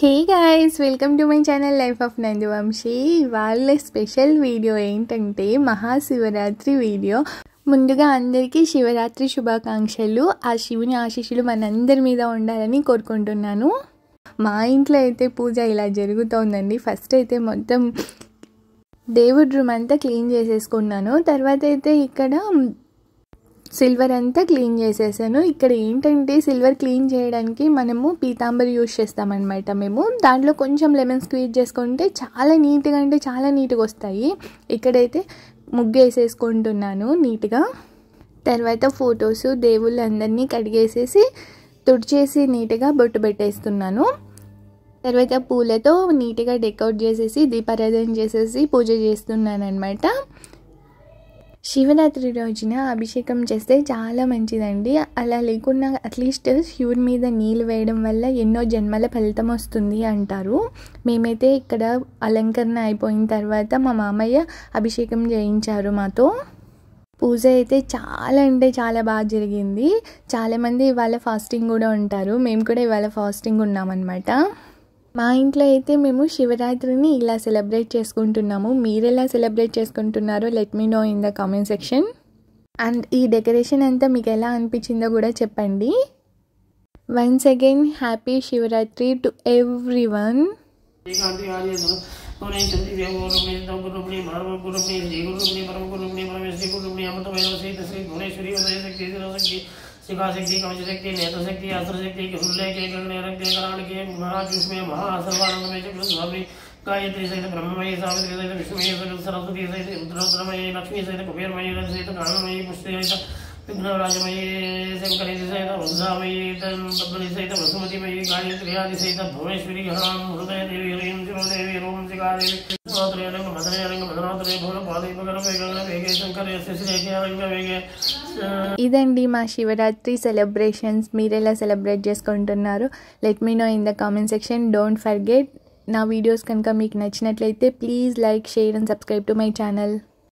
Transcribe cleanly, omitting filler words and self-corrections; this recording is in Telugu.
Hey guys, welcome to my channel life of Nandivamshi. వాళ్ళ స్పెషల్ వీడియో ఏంటంటే మహాశివరాత్రి వీడియో. ముందుగా అందరికీ శివరాత్రి శుభాకాంక్షలు. ఆ శివుని ఆశీస్సులు మనందరి మీద ఉండాలని కోరుకుంటున్నాను. మా ఇంట్లో అయితే పూజ ఇలా జరుగుతోందండి. ఫస్ట్ అయితే మొత్తం దేవుడి రూమ్ అంతా క్లీన్ చేసేసుకున్నాను. తర్వాత అయితే ఇక్కడ సిల్వర్ అంతా క్లీన్ చేసేసాను. ఇక్కడ ఏంటంటే సిల్వర్ క్లీన్ చేయడానికి మనము పీతాంబరి యూజ్ చేస్తామన్నమాట. మేము దాంట్లో కొంచెం లెమన్ స్క్వీజ్ చేసుకుంటే చాలా నీట్గా అంటే చాలా నీట్గా వస్తాయి. ఇక్కడైతే ముగ్గు వేసేసుకుంటున్నాను నీట్గా. తర్వాత ఫొటోస్ దేవుళ్ళందరినీ కడిగేసేసి తుడిచేసి నీట్గా బొట్టు పెట్టేస్తున్నాను. తర్వాత పూలతో నీట్గా డెకరేట్ చేసేసి దీపారాధన చేసేసి పూజ చేస్తున్నాను అనమాట. శివరాత్రి రోజున అభిషేకం చేస్తే చాలా మంచిదండి. అలా లేకున్నా అట్లీస్ట్ శివుడి మీద నీళ్ళు వేయడం వల్ల ఎన్నో జన్మల ఫలితం వస్తుంది అంటారు. మేమైతే ఇక్కడ అలంకరణ అయిపోయిన తర్వాత మా మామయ్య అభిషేకం చేయించారు మాతో. పూజ అయితే చాలా అంటే చాలా బాగా జరిగింది. చాలామంది ఇవాళ ఫాస్టింగ్ కూడా ఉంటారు. మేము కూడా ఇవాళ ఫాస్టింగ్ ఉన్నామన్నమాట. మా ఇంట్లో అయితే మేము శివరాత్రిని ఇలా సెలబ్రేట్ చేసుకుంటున్నాము. మీరు ఎలా సెలబ్రేట్ చేసుకుంటున్నారో let me know in the comment section. And ఈ డెకరేషన్ అంతా మీకు ఎలా అనిపించిందో కూడా చెప్పండి. Once again happy Shivaratri to everyone. शिखाशक्ति कवचशक्ति नेत्रशक्ति अस्त्रशक्ति हृदय के गगने रंग के कराण के महाजुष में महासर्वानंद में स्वामी गायत्री सहित ब्रह्ममयी सावित्री सहित विष्णुमयी सहित सरस्वती सहित रुद्रमयी लक्ष्मी सहित कुबेरमयी सहित कारणमयी पुष्टि सहित विघ्नराजमयी शंकरी सहित वंशामयी पद्मनी सहित वसुमतीमयी गायत्री आदि सहित भुवनेश्वरी ह्रां हृदय देवी ह्रीं शिरोदेवी रोम शिखादेवी रंग मदने रंग मदनात्रे भूल पादीपकर वेगंग वेगे शंकर श्रेष्ठ रंग वेगे. ఇదండి మా శివరాత్రి సెలబ్రేషన్స్. మీరు ఎలా సెలబ్రేట్ చేసుకుంటున్నారు let me know in the comment section. Don't forget, నా వీడియోస్ కనుక మీకు నచ్చినట్లయితే please like, share and subscribe to my channel.